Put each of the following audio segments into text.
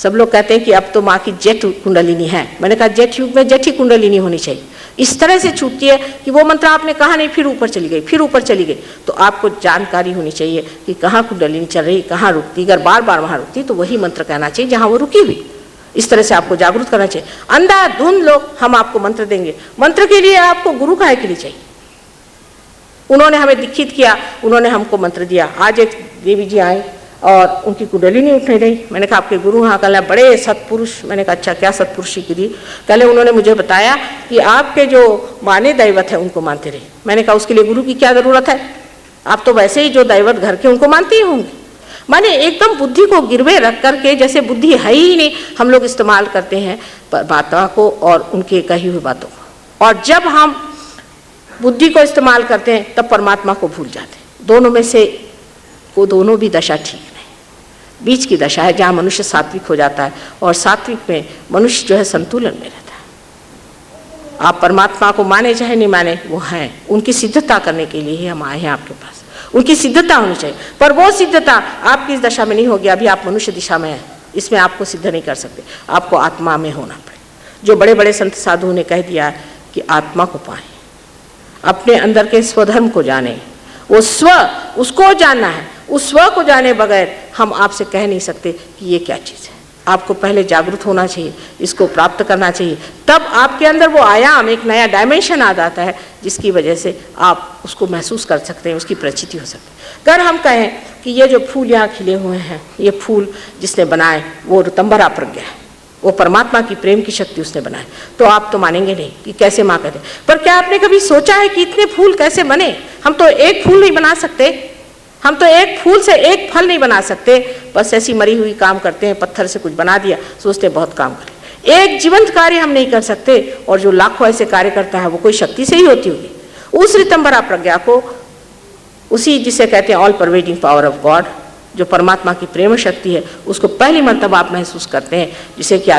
सब लोग कहते हैं कि अब तो माँ की जेठ कुंडलिनी है। मैंने कहा जेठ युग में जेठी कुंडलिनी होनी चाहिए। इस तरह से छूटती है कि वो मंत्र आपने कहा नहीं, फिर ऊपर चली गई, फिर ऊपर चली गई। तो आपको जानकारी होनी चाहिए कि कहाँ कुंडलिनी चल रही, कहाँ रुकती। अगर बार बार वहाँ रुकती तो वही मंत्र कहना चाहिए जहाँ वो रुकी हुई। इस तरह से आपको जागरूक करना चाहिए। अंधाधुंध लोग हम आपको मंत्र देंगे, मंत्र के लिए आपको गुरु काहे के लिए चाहिए? उन्होंने हमें दीक्षित किया, उन्होंने हमको मंत्र दिया। आज एक देवी जी आए और उनकी कुंडलिनी उठ नहीं रही। मैंने कहा आपके गुरु हाँ? कल बड़े सत्पुरुष। मैंने कहा अच्छा क्या सत्पुरुषी की दी? कल उन्होंने मुझे बताया कि आपके जो माने दैवत है उनको मानते रहे। मैंने कहा उसके लिए गुरु की क्या जरूरत है? आप तो वैसे ही जो दैवत घर के उनको मानते ही होंगे। माने एकदम बुद्धि को गिरवे रख करके, जैसे बुद्धि है ही नहीं, हम लोग इस्तेमाल करते हैं बातों को और उनके कही हुई बातों को। और जब हम बुद्धि को इस्तेमाल करते हैं तब परमात्मा को भूल जाते हैं। दोनों में से वो दोनों भी दशा ठीक नहीं। बीच की दशा है जहाँ मनुष्य सात्विक हो जाता है, और सात्विक में मनुष्य जो है संतुलन में रहता है। आप परमात्मा को माने चाहे नहीं माने, वो हैं। उनकी सिद्धता करने के लिए ही हम आए हैं आपके पास। उनकी सिद्धता होनी चाहिए, पर वो सिद्धता आपकी इस दशा में नहीं होगी। अभी आप मनुष्य दिशा में हैं, इसमें आपको सिद्ध नहीं कर सकते। आपको आत्मा में होना पड़े। जो बड़े बड़े संत साधुओं ने कह दिया कि आत्मा को पाएं, अपने अंदर के स्वधर्म को जाने। वो स्व, उसको जानना है। उस स्व को जाने बगैर हम आपसे कह नहीं सकते कि ये क्या चीज़ है। आपको पहले जागरूक होना चाहिए, इसको प्राप्त करना चाहिए। तब आपके अंदर वो आयाम, एक नया डायमेंशन आ जाता है, जिसकी वजह से आप उसको महसूस कर सकते हैं, उसकी प्रचिति हो सकती है। अगर हम कहें कि ये जो फूल यहाँ खिले हुए हैं, ये फूल जिसने बनाए वो ऋतंबरा प्रज्ञा है, वो परमात्मा की प्रेम की शक्ति उसने बनाए, तो आप तो मानेंगे नहीं कि कैसे माँ कहते। पर क्या आपने कभी सोचा है कि इतने फूल कैसे बने? हम तो एक फूल नहीं बना सकते, हम तो एक फूल से एक फल नहीं बना सकते। बस ऐसी मरी हुई काम करते हैं, पत्थर से कुछ बना दिया, सोचते बहुत काम करें। एक जीवंत कार्य हम नहीं कर सकते, और जो लाखों ऐसे कार्य करता है वो कोई शक्ति से ही होती होगी। उस ऋतंबरा प्रज्ञा को, उसी जिसे कहते हैं all pervading power of God, जो परमात्मा की प्रेम शक्ति है, उसको पहली मर्तबा आप महसूस करते हैं। जिसे कि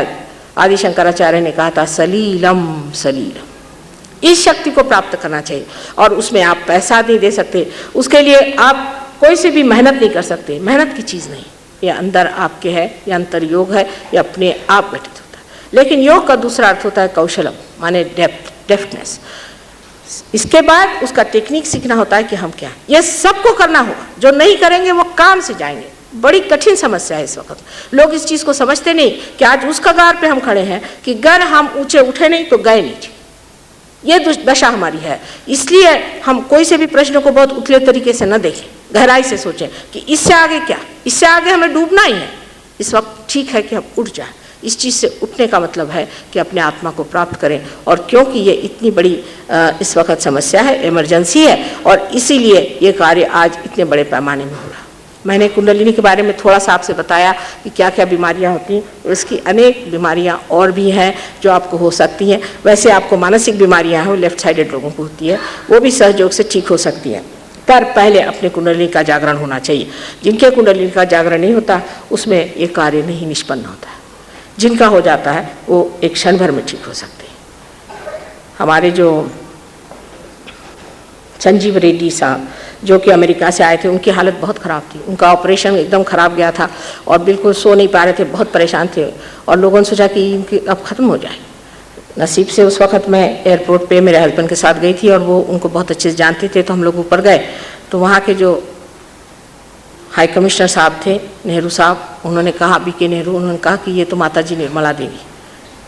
आदि शंकराचार्य ने कहा था सलीलम सलीलम। इस शक्ति को प्राप्त करना चाहिए, और उसमें आप पैसा नहीं दे सकते, उसके लिए आप कोई से भी मेहनत नहीं कर सकते। मेहनत की चीज़ नहीं, ये अंदर आपके है, ये अंतर योग है, ये अपने आप घटित होता है। लेकिन योग का दूसरा अर्थ होता है कौशलम, माने डेफ्टनेस। इसके बाद उसका टेक्निक सीखना होता है कि हम क्या, ये सबको करना होगा। जो नहीं करेंगे वो काम से जाएंगे। बड़ी कठिन समस्या है इस वक्त। लोग इस चीज़ को समझते नहीं कि आज उस कगार पे हम खड़े हैं कि अगर हम ऊंचे उठे नहीं तो गए नीचे। ये दशा हमारी है। इसलिए हम कोई से भी प्रश्न को बहुत उथले तरीके से न देखें, गहराई से सोचें कि इससे आगे क्या, इससे आगे हमें डूबना ही है। इस वक्त ठीक है कि हम उठ जाएं। इस चीज़ से उठने का मतलब है कि अपने आत्मा को प्राप्त करें। और क्योंकि ये इतनी बड़ी इस वक्त समस्या है, इमरजेंसी है, और इसीलिए ये कार्य आज इतने बड़े पैमाने में हो रहा है। मैंने कुंडलिनी के बारे में थोड़ा सा आपसे बताया कि क्या क्या बीमारियां होती हैं, और इसकी अनेक बीमारियां और भी हैं जो आपको हो सकती हैं। वैसे आपको मानसिक बीमारियां हैं, वो लेफ्ट साइडेड लोगों को होती है, वो भी सहयोग से ठीक हो सकती हैं। पर पहले अपने कुंडलिनी का जागरण होना चाहिए। जिनके कुंडलिनी का जागरण नहीं होता उसमें ये कार्य नहीं निष्पन्न होता है। जिनका हो जाता है वो एक क्षण भर में ठीक हो सकते हैं। हमारे जो संजीव रेड्डी साहब जो कि अमेरिका से आए थे, उनकी हालत बहुत ख़राब थी। उनका ऑपरेशन एकदम ख़राब गया था और बिल्कुल सो नहीं पा रहे थे, बहुत परेशान थे। और लोगों ने सोचा कि इनकी अब ख़त्म हो जाए। नसीब से उस वक्त मैं एयरपोर्ट पे मेरे हस्बैंड के साथ गई थी और वो उनको बहुत अच्छे से जानते थे, तो हम लोग ऊपर गए। तो वहाँ के जो हाई कमिश्नर साहब थे, नेहरू साहब, उन्होंने कहा, BK नेहरू, उन्होंने कहा कि ये तो माता जी निर्मला देवी।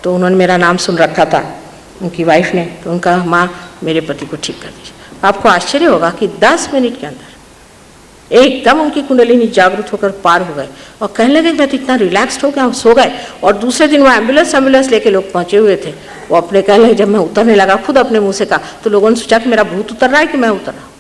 तो उन्होंने मेरा नाम सुन रखा था उनकी वाइफ ने, तो उनका माँ मेरे पति को ठीक कर दीजिए। आपको आश्चर्य होगा कि 10 मिनट के अंदर एकदम उनकी कुंडलिनी जागरूक होकर पार हो गए और कहने लगे मैं तो इतना रिलैक्स्ड हो गया, सो गए। और दूसरे दिन वो एम्बुलेंस लेके लोग पहुंचे हुए थे। वो अपने कहने लगे, जब मैं उतरने लगा खुद अपने मुंह से कहा, तो लोगों ने सोचा कि मेरा भूत उतर रहा है कि मैं उतर रहा हूँ।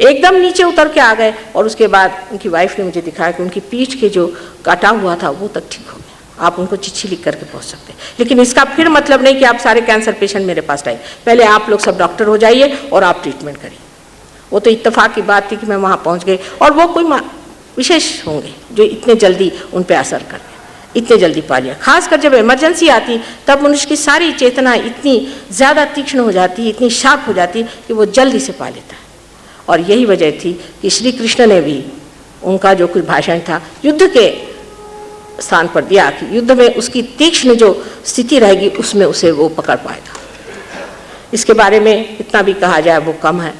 एकदम नीचे उतर के आ गए। और उसके बाद उनकी वाइफ ने मुझे दिखाया कि उनकी पीठ के जो काटा हुआ था वो तक ठीक हो गया। आप उनको चिट्ठी लिख करके पहुंच सकते हैं। लेकिन इसका फिर मतलब नहीं कि आप सारे कैंसर पेशेंट मेरे पास आए। पहले आप लोग सब डॉक्टर हो जाइए और आप ट्रीटमेंट करिए। वो तो इत्तेफाक की बात थी कि मैं वहाँ पहुँच गई, और वो कोई विशेष होंगे जो इतने जल्दी उन पर असर कर गए, इतने जल्दी पा लिया। खासकर जब इमरजेंसी आती तब मनुष्य की सारी चेतना इतनी ज़्यादा तीक्ष्ण हो जाती, इतनी शार्प हो जाती कि वो जल्दी से पा लेता है। और यही वजह थी कि श्री कृष्ण ने भी, उनका जो कुछ भाषण था युद्ध के स्थान पर दिया कि युद्ध में उसकी तीक्ष्ण जो स्थिति रहेगी उसमें उसे वो पकड़ पाएगा। इसके बारे में इतना भी कहा जाए वो कम है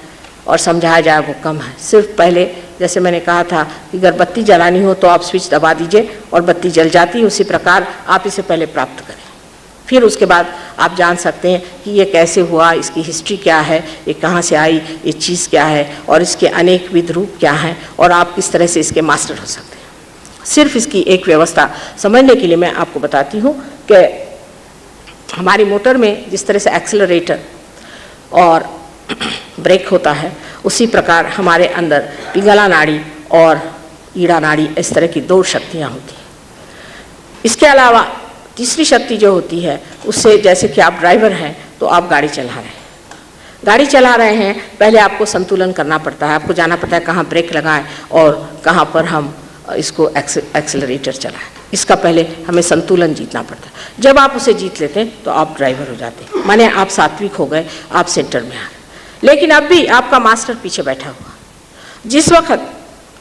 और समझाया जाए वो कम है। सिर्फ पहले जैसे मैंने कहा था कि अगर बत्ती जलानी हो तो आप स्विच दबा दीजिए और बत्ती जल जाती है, उसी प्रकार आप इसे पहले प्राप्त करें, फिर उसके बाद आप जान सकते हैं कि ये कैसे हुआ, इसकी हिस्ट्री क्या है, ये कहाँ से आई, ये चीज़ क्या है और इसके अनेक विध रूप क्या हैं और आप किस तरह से इसके मास्टर हो सकते हैं। सिर्फ इसकी एक व्यवस्था समझने के लिए मैं आपको बताती हूँ कि हमारी मोटर में जिस तरह से एक्सेलरेटर और ब्रेक होता है, उसी प्रकार हमारे अंदर पिंगला नाड़ी और ईड़ा नाड़ी इस तरह की दो शक्तियाँ होती हैं। इसके अलावा तीसरी शक्ति जो होती है उससे, जैसे कि आप ड्राइवर हैं तो आप गाड़ी चला रहे हैं, पहले आपको संतुलन करना पड़ता है, आपको जाना पड़ता है कहाँ ब्रेक लगाएं और कहाँ पर हम इसको एक्सेलरेटर चलाएं। इसका पहले हमें संतुलन जीतना पड़ता है। जब आप उसे जीत लेते हैं तो आप ड्राइवर हो जाते हैं, माने आप सात्विक हो गए, आप सेंटर में आ गए। लेकिन अब भी आपका मास्टर पीछे बैठा हुआ। जिस वक्त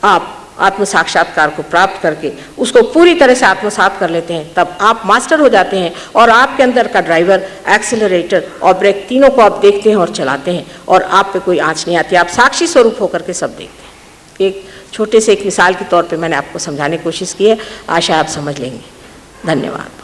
आप आत्म साक्षात्कार को प्राप्त करके उसको पूरी तरह से आत्मसात कर लेते हैं, तब आप मास्टर हो जाते हैं और आपके अंदर का ड्राइवर, एक्सेलरेटर और ब्रेक तीनों को आप देखते हैं और चलाते हैं और आप पे कोई आँच नहीं आती। आप साक्षी स्वरूप होकर के सब देखते हैं। एक छोटे से एक मिसाल के तौर पे मैंने आपको समझाने की कोशिश की है, आशा आप समझ लेंगे। धन्यवाद।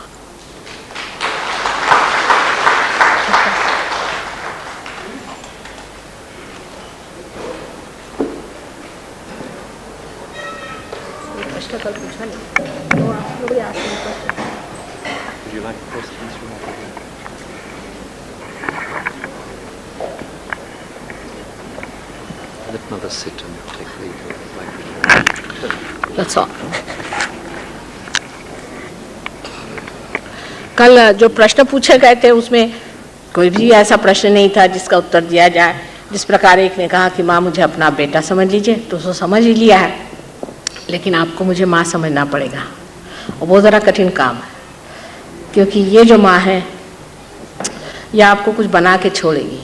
That's all. कल जो प्रश्न पूछे गए थे उसमें कोई भी ऐसा प्रश्न नहीं था जिसका उत्तर दिया जाए। जिस प्रकार एक ने कहा कि माँ मुझे अपना बेटा समझ लीजिए, तो उसको समझ ही लिया है, लेकिन आपको मुझे माँ समझना पड़ेगा और बहुत ज़रा कठिन काम है, क्योंकि ये जो माँ है यह आपको कुछ बना के छोड़ेगी,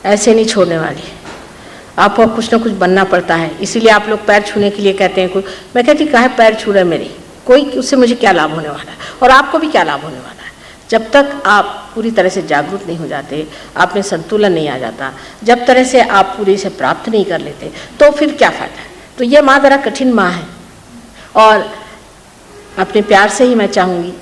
ऐसे नहीं छोड़ने वाली। आपको कुछ ना कुछ बनना पड़ता है। इसीलिए आप लोग पैर छूने के लिए कहते हैं, कोई मैं कहती काहे पैर छू रहे मेरी, कोई उससे मुझे क्या लाभ होने वाला है और आपको भी क्या लाभ होने वाला है। जब तक आप पूरी तरह से जागरूक नहीं हो जाते, आप में संतुलन नहीं आ जाता, जब तरह से आप पूरी से प्राप्त नहीं कर लेते, तो फिर क्या फ़ायदा है। तो ये माँ ज़रा कठिन माँ है और अपने प्यार से ही मैं चाहूँगी,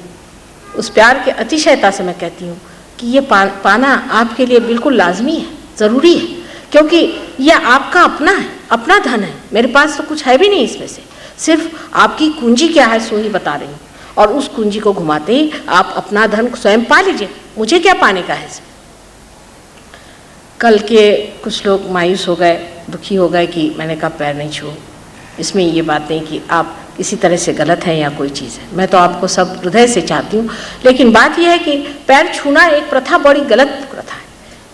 उस प्यार के अतिशयता से मैं कहती हूँ कि ये पाना आपके लिए बिल्कुल लाजमी है, ज़रूरी है, क्योंकि यह आपका अपना है, अपना धन है। मेरे पास तो कुछ है भी नहीं इसमें से, सिर्फ आपकी कुंजी क्या है सो ही बता रही हूँ, और उस कुंजी को घुमाते ही आप अपना धन स्वयं पा लीजिए। मुझे क्या पाने का है इसमें। कल के कुछ लोग मायूस हो गए, दुखी हो गए कि मैंने कहा पैर नहीं छुओ। इसमें ये बात नहीं कि आप किसी तरह से गलत है या कोई चीज़ है, मैं तो आपको सब हृदय से चाहती हूँ, लेकिन बात यह है कि पैर छूना एक प्रथा बड़ी गलत प्रथा है।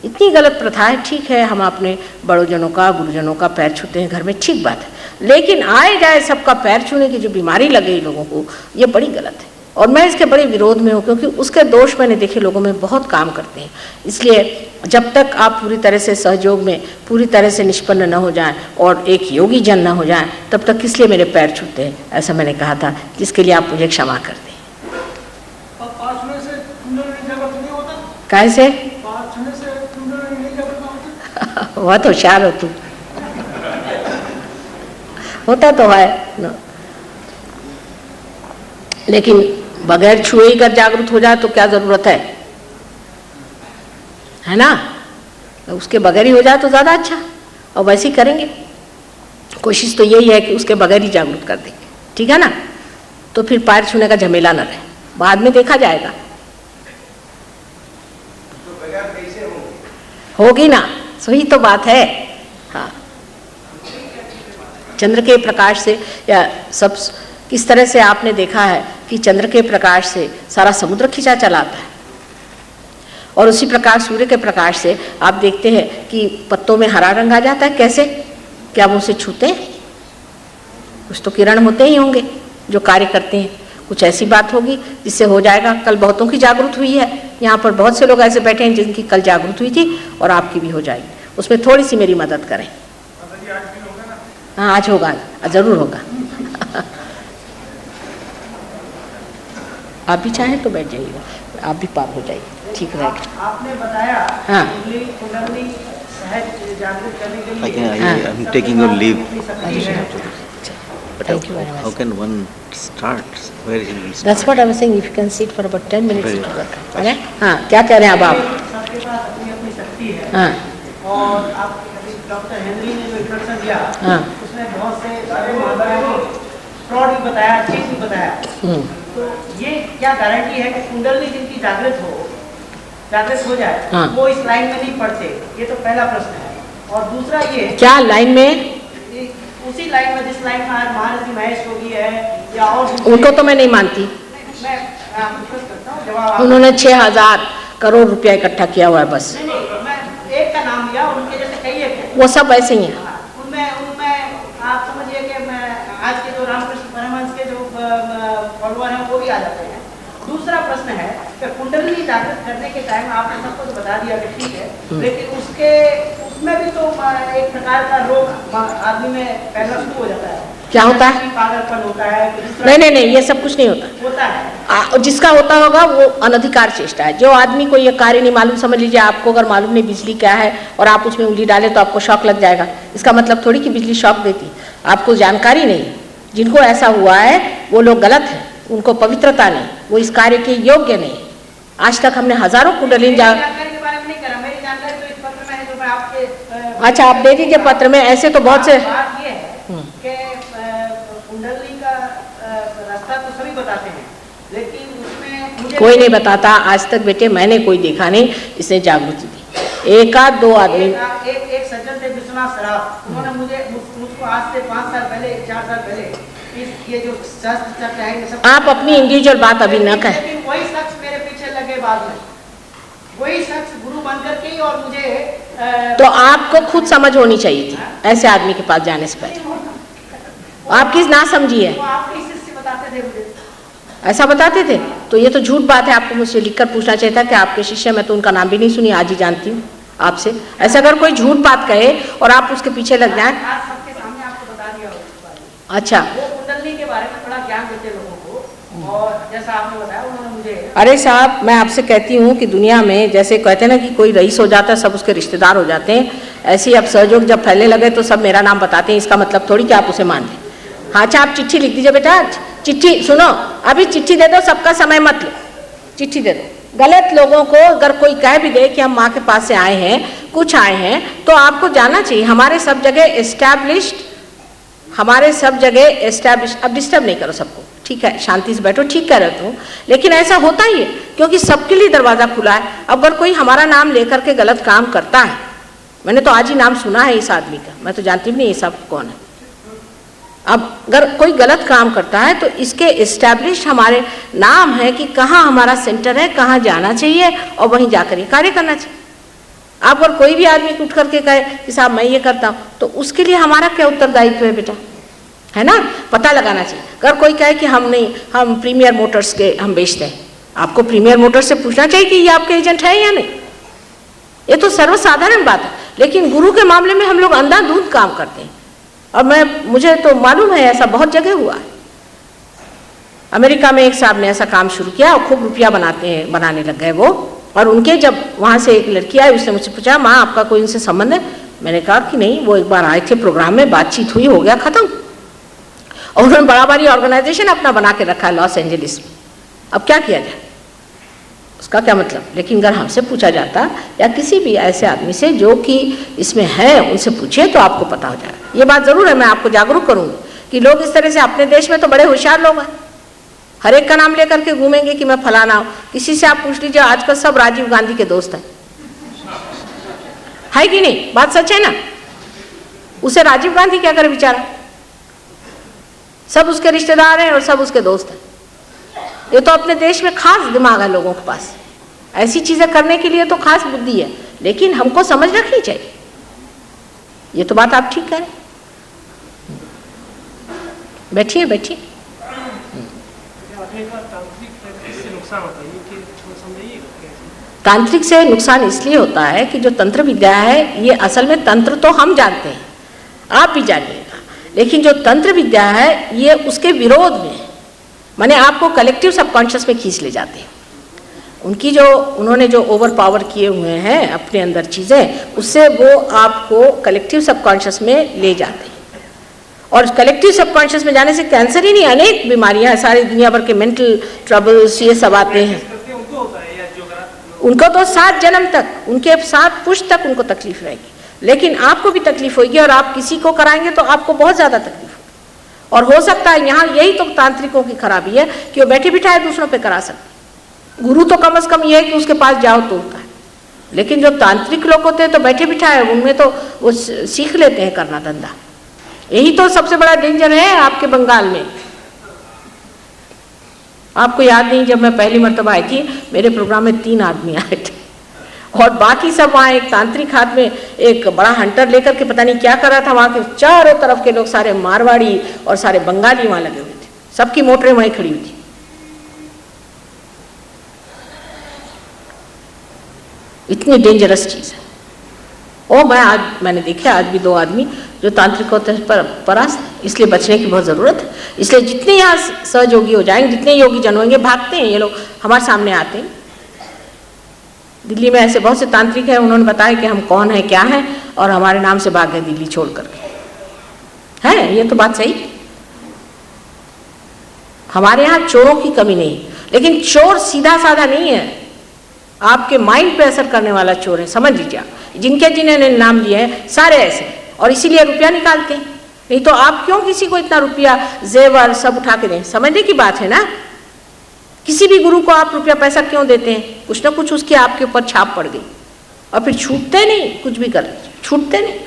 इतनी गलत प्रथा है। ठीक है, हम अपने बड़ोजनों का, गुरुजनों का पैर छूते हैं घर में, ठीक बात है, लेकिन आए जाए सबका पैर छूने की जो बीमारी लगी लोगों को, ये बड़ी गलत है और मैं इसके बड़े विरोध में हूँ, क्योंकि उसके दोष मैंने देखे लोगों में बहुत काम करते हैं। इसलिए जब तक आप पूरी तरह से सहयोग में पूरी तरह से निष्पन्न न हो जाएं और एक योगी जन न हो जाएं, तब तक किस लिए मेरे पैर छूते हैं, ऐसा मैंने कहा था, जिसके लिए आप मुझे क्षमा कर दें। कैसे बहुत होशियार हो तू, होता तो है न? लेकिन बगैर छुए ही कर जागरूक हो जाए तो क्या जरूरत है ना। उसके बगैर ही हो जाए तो ज्यादा अच्छा, और वैसे ही करेंगे। कोशिश तो यही है कि उसके बगैर ही जागरूक कर देंगे, ठीक है ना। तो फिर पैर छूने का झमेला न रहे, बाद में देखा जाएगा। तो बगैर कैसे होगी ना, सही तो बात है। हाँ, चंद्र के प्रकाश से या सब किस तरह से आपने देखा है कि चंद्र के प्रकाश से सारा समुद्र खिंचा चला आता है, और उसी प्रकार सूर्य के प्रकाश से आप देखते हैं कि पत्तों में हरा रंग आ जाता है। कैसे, क्या वो उसे छूते हैं? कुछ तो किरण होते ही होंगे जो कार्य करते हैं। कुछ ऐसी बात होगी जिससे हो जाएगा। कल बहुतों की जागरूक हुई है, यहाँ पर बहुत से लोग ऐसे बैठे हैं जिनकी कल जागरूक हुई थी, और आपकी भी हो जाएगी। उसमें थोड़ी सी मेरी मदद करें। हाँ, आज होगा, जरूर होगा। आप भी चाहें तो बैठ जाइएगा, आप भी पार हो जाइए, ठीक रहेगा। आपने बताया हाँ कुंडली सहज जागृत करने के लिए I am taking your leave. Thank you very much. How can one start? Where he will start? That's what I was saying. If you can sit for about 10 minutes, Very it will work. good. Okay? हाँ, क्या कह रहे हैं अब आप? सबके पास अपनी अपनी शक्ति है। हाँ और आप डॉक्टर हेनरी ने जो इंट्रोडक्शन दिया, हाँ। उसमें बहुत से सारे महात्माओं को फ्रॉड भी बताया, चीज भी बताया। तो ये क्या गारंटी है कि कुंडली जिनकी जागृत हो जाए, हाँ। वो इस लाइन में नहीं पड़ते? ये तो पहला प्रश्न है। और दूसरा ये, क्या लाइन में? उसी लाइन में जिस लाइन में आज महारथी महेश योगी है या और उनको तो मैं नहीं मानती। मैं आपको करता हूँ जवाब। उन्होंने 6,000 करोड़ रुपया इकट्ठा किया हुआ है बस। नहीं, मैं एक का नाम लिया, उनके जैसे कई एक है। वो सब ऐसे ही हैं। उनमें आप समझिए कि मैं आज के जो रामकृष्ण परमहंस के जो फॉलोअर हैं वो भी आ जाते हैं। दूसरा प्रश्न है कि कुंडली जागृत करने के टाइम आपने सबको तो बता दिया कि ठीक है, लेकिन उसमें भी तो एक प्रकार का रोग आदमी में पहला शुरू हो जाता है। क्या होता है? पागलपन होता है। नहीं, ये सब कुछ नहीं होता है। जिसका होता होगा वो अनधिकार चेष्टा है। जो आदमी को ये कार्य नहीं मालूम, समझ लीजिए आपको अगर मालूम नहीं बिजली क्या है और आप उसमें उंगली डालें तो आपको शॉक लग जाएगा। इसका मतलब थोड़ी कि बिजली शॉक देती, आपको जानकारी नहीं। जिनको ऐसा हुआ है वो लोग गलत हैं, उनको पवित्रता नहीं, वो इस कार्य के योग्य नहीं। आज तक हमने हजारों कुंडली अच्छा आप दे दीजिए पत्र में। ऐसे तो बहुत से कुंडली का रास्ता तो सभी बताते हैं, लेकिन उसमें कोई नहीं बताता आज तक बेटे। मैंने कोई देखा नहीं इसने जागृति दी। एक आध दो आदमी। एक सज्जन थे विश्वनाथ सराफ, उन्होंने मुझको आज से 5 साल पहले 4 साल पहले ये जो शास्त्र चर्चा है, आप अपनी इंडिविजुअल बात अभी न कहें। लेकिन वही शख्स मेरे पीछे लगे बाद में, वही शख्स गुरु बन करके ही, और मुझे तो आपको खुद समझ होनी चाहिए थी ऐसे आदमी के पास जाने से पहले। आप किस ना समझिए, आपके शिष्य बताते थे मुझे, ऐसा बताते थे। तो ये तो झूठ बात है। आपको मुझसे लिखकर पूछना चाहिए था कि आपके शिष्य, मैं तो उनका नाम भी नहीं सुनी, आज ही जानती हूँ आपसे। ऐसा अगर कोई झूठ बात कहे और आप उसके पीछे लग जाए। सबके सामने आपको बता दिया। अच्छा, वो कुंडली के बारे में थोड़ा ज्ञान देते लोगों को, और जैसा आपने बताया उन्होंने मुझे। अरे साहब, मैं आपसे कहती हूँ कि दुनिया में जैसे कहते हैं ना कि कोई रईस हो जाता है सब उसके रिश्तेदार हो जाते हैं, ऐसे ही अब सहयोग जब फैलने लगे तो सब मेरा नाम बताते हैं। इसका मतलब थोड़ी कि आप उसे मानते हैं। हाँ अच्छा, आप चिट्ठी लिख दीजिए बेटा। चिट्ठी सुनो, अभी चिट्ठी दे दो, सबका समय मत लो, चिट्ठी दे दो। गलत लोगों को अगर कोई कह भी दे कि हम माँ के पास से आए हैं, कुछ आए हैं, तो आपको जाना चाहिए हमारे सब जगह एस्टैब्लिश्ड, अब डिस्टर्ब नहीं करो सबको, ठीक है, शांति से बैठो, ठीक कह रहे हो। लेकिन ऐसा होता ही है क्योंकि सबके लिए दरवाज़ा खुला है। अगर कोई हमारा नाम लेकर के गलत काम करता है, मैंने तो आज ही नाम सुना है इस आदमी का, मैं तो जानती भी नहीं ये सब कौन है। अब अगर कोई गलत काम करता है तो इसके एस्टैब्लिश हमारे नाम है कि कहाँ हमारा सेंटर है, कहाँ जाना चाहिए और वहीं जाकर ये कार्य करना चाहिए। आप अगर कोई भी आदमी उठ करके कहे कि साहब मैं ये करता हूँ, तो उसके लिए हमारा क्या उत्तरदायित्व है बेटा, है ना? पता लगाना चाहिए। अगर कोई कहे कि हम प्रीमियर मोटर्स के हम बेचते हैं, आपको प्रीमियर मोटर्स से पूछना चाहिए कि ये आपके एजेंट है या नहीं। ये तो सर्वसाधारण बात है। लेकिन गुरु के मामले में हम लोग अंधाधुंध काम करते हैं। और मुझे तो मालूम है ऐसा बहुत जगह हुआ है। अमेरिका में एक साहब ने ऐसा काम शुरू किया और खूब रुपया बनाने लग गए वो। और उनके जब वहाँ से एक लड़की आई, उसने मुझसे पूछा माँ आपका कोई इनसे संबंध है? मैंने कहा कि नहीं, वो एक बार आए थे प्रोग्राम में, बातचीत हुई, हो गया खत्म। और उन्होंने बड़ा बड़ी ऑर्गेनाइजेशन अपना बना के रखा है लॉस एंजलिस में। अब क्या किया जाए, उसका क्या मतलब? लेकिन अगर हमसे पूछा जाता या किसी भी ऐसे आदमी से जो कि इसमें है, उनसे पूछिए तो आपको पता हो जाएगा। ये बात ज़रूर है, मैं आपको जागरूक करूँगी कि लोग इस तरह से, अपने देश में तो बड़े होशियार लोग हैं, हर एक का नाम लेकर के घूमेंगे कि मैं फलाना हूँ। किसी से आप पूछ लीजिए, आजकल सब राजीव गांधी के दोस्त हैं, है कि नहीं? बात सच है ना? उसे राजीव गांधी क्या करे बेचारा, सब उसके रिश्तेदार हैं और सब उसके दोस्त हैं। ये तो अपने देश में खास दिमाग है लोगों के पास, ऐसी चीजें करने के लिए तो खास बुद्धि है, लेकिन हमको समझ रखनी चाहिए। ये तो बात आप ठीक करें। बैठिए बैठिए। तांत्रिक से नुकसान इसलिए होता है कि जो तंत्र विद्या है, ये असल में तंत्र तो हम जानते हैं, आप भी जानिएगा, लेकिन जो तंत्र विद्या है ये उसके विरोध में है। माने आपको कलेक्टिव सबकॉन्शियस में खींच ले जाते हैं। उनकी जो उन्होंने जो ओवर पावर किए हुए हैं अपने अंदर चीज़ें, उससे वो आपको कलेक्टिव सबकॉन्शियस में ले जाते हैं। और कलेक्टिव सबकॉन्शियस में जाने से कैंसर ही नहीं, अनेक बीमारियां, सारी दुनिया भर के मेंटल ट्रबल्स, ये सब आते हैं। उनको तो 7 जन्म तक, उनके 7 पुश्त तक उनको तकलीफ रहेगी, लेकिन आपको भी तकलीफ होगी और आप किसी को कराएंगे तो आपको बहुत ज़्यादा तकलीफ होगी। और हो सकता है यहाँ यही तो तांत्रिकों की खराबी है कि वो बैठे बिठाए दूसरों पे करा सकते। गुरु तो कम से कम ये है कि उसके पास जाओ तो होता है, लेकिन जो तांत्रिक लोग होते हैं तो बैठे बिठाए, उनमें तो वो सीख लेते हैं करना धंधा। यही तो सबसे बड़ा डेंजर है आपके बंगाल में। आपको याद नहीं, जब मैं पहली मर्तबा आई थी मेरे प्रोग्राम में 3 आदमी आए थे और बाकी सब वहाँ एक तांत्रिक हाथ में एक बड़ा हंटर लेकर के पता नहीं क्या कर रहा था। वहाँ के चारों तरफ के लोग सारे मारवाड़ी और सारे बंगाली वहाँ लगे हुए थे, सबकी मोटरें वहीं खड़ी हुई थी। इतनी डेंजरस चीज़ है। और मैंने देखा आज भी 2 आदमी जो तांत्रिक होते हैं परास्त, इसलिए बचने की बहुत ज़रूरत है। इसलिए जितने यहाँ सहयोगी हो जाएंगे, जितने योगी जन होंगे, भागते हैं ये लोग, हमारे सामने आते हैं। दिल्ली में ऐसे बहुत से तांत्रिक हैं, उन्होंने बताया कि हम कौन है क्या है, और हमारे नाम से भाग गए दिल्ली छोड़ करके। है ये तो बात सही। हमारे यहाँ चोरों की कमी नहीं, लेकिन चोर सीधा साधा नहीं है, आपके माइंड पे असर करने वाला चोर है, समझ लीजिए। जिन्होंने नाम लिए हैं सारे ऐसे, और इसीलिए रुपया निकालते हैं। नहीं तो आप क्यों किसी को इतना रुपया जेवर सब उठा के दें? समझने की बात है ना। किसी भी गुरु को आप रुपया पैसा क्यों देते हैं? कुछ ना कुछ उसकी आपके ऊपर छाप पड़ गई, और फिर छूटते नहीं, कुछ भी कर लीजिए, छूटते नहीं।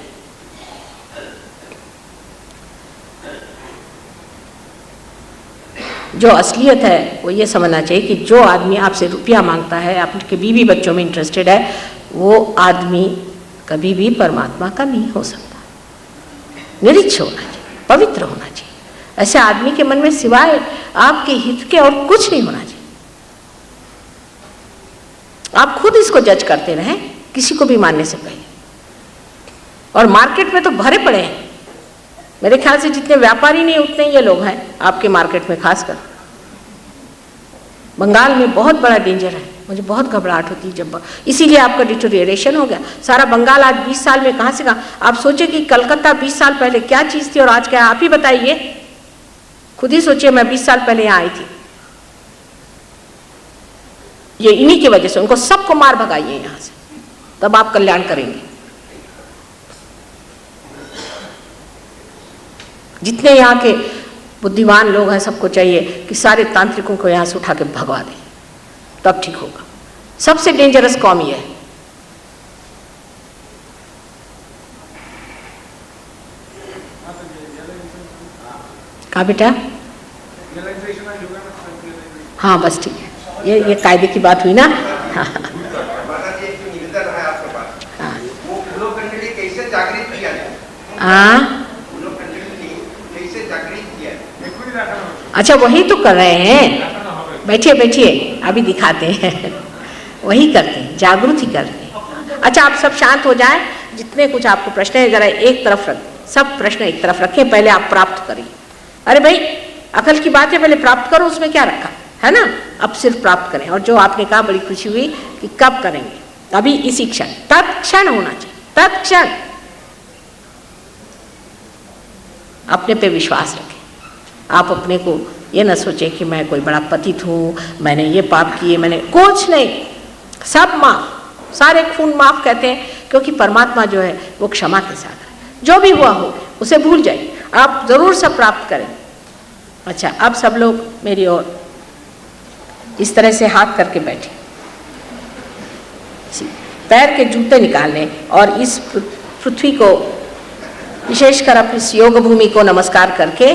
जो असलियत है वो ये समझना चाहिए कि जो आदमी आपसे रुपया मांगता है, आपके बीवी बच्चों में इंटरेस्टेड है, वो आदमी कभी भी परमात्मा का नहीं हो सकता। निरीक्ष होना चाहिए, पवित्र होना चाहिए। ऐसे आदमी के मन में सिवाय आपके हित के और कुछ नहीं होना चाहिए। आप खुद इसको जज करते रहें किसी को भी मानने से पहले। और मार्केट में तो भरे पड़े हैं, मेरे ख्याल से जितने व्यापारी नहीं उतने ये लोग हैं आपके मार्केट में। खासकर बंगाल में बहुत बड़ा डेंजर है। मुझे बहुत घबराहट होती है जब, इसीलिए आपका डिटोरिएशन हो गया। सारा बंगाल आज 20 साल में कहाँ से कहाँ। आप सोचिए कि कलकत्ता 20 साल पहले क्या चीज़ थी और आज क्या। आप ही बताइए, खुद ही सोचिए। मैं 20 साल पहले यहाँ आई थी, ये इन्हीं की वजह से। उनको सबको मार भगाइए यहाँ से, तब आप कल्याण करेंगे। जितने यहाँ के बुद्धिमान लोग हैं, सबको चाहिए कि सारे तांत्रिकों को यहाँ से उठा के भगवा दें, तब ठीक होगा। सबसे डेंजरस कौम ये है। कहा बेटा? हाँ बस ठीक है, ये कायदे की बात हुई ना। हाँ हाँ अच्छा, वही तो कर रहे हैं। बैठिए बैठिए, अभी दिखाते हैं। वही करते हैं, जागृत ही करते हैं। अच्छा, आप सब शांत हो जाएं। जितने कुछ आपको प्रश्न है जरा एक तरफ रख, सब प्रश्न एक तरफ रखें। पहले आप प्राप्त करिए। अरे भाई, अकल की बात है, पहले प्राप्त करो, उसमें क्या रखा है ना। अब सिर्फ प्राप्त करें। और जो आपने कहा बड़ी खुशी हुई कि कब करेंगे, अभी इसी क्षण, तत्क्षण होना चाहिए, तत्क्षण। अपने पे विश्वास रखें। आप अपने को ये ना सोचें कि मैं कोई बड़ा पतित हूँ, मैंने ये पाप किए, मैंने कुछ नहीं। सब माफ, सारे खून माफ कहते हैं, क्योंकि परमात्मा जो है वो क्षमा के सागर है। जो भी हुआ हो उसे भूल जाइए, आप जरूर सब प्राप्त करें। अच्छा, अब सब लोग मेरी ओर इस तरह से हाथ करके बैठे, पैर के जूते निकाल लें और इस पृथ्वी को, विशेषकर अपनी इस योग भूमि को नमस्कार करके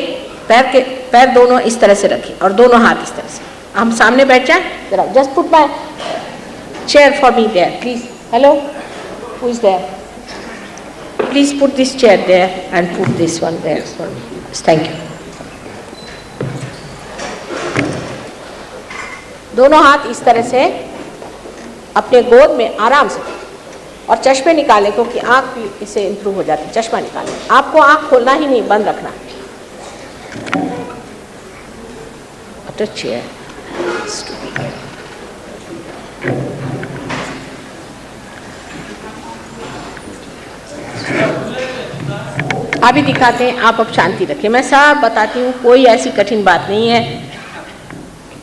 पैर दोनों इस तरह से रखें और दोनों हाथ इस तरह से। हम सामने बैठ जाएं जरा। Just put my chair for me there please. Hello, who is there? Please put this chair there and put this one there for me. Thank you. दोनों हाथ इस तरह से अपने गोद में आराम से, और चश्मे निकालें, क्योंकि आँख भी इससे इंप्रूव हो जाती है। चश्मा निकालें, आपको आँख खोलना ही नहीं, बंद रखना। touch here. अभी दिखाते हैं, आप अब शांति रखें। मैं सब बताती हूँ, कोई ऐसी कठिन बात नहीं है,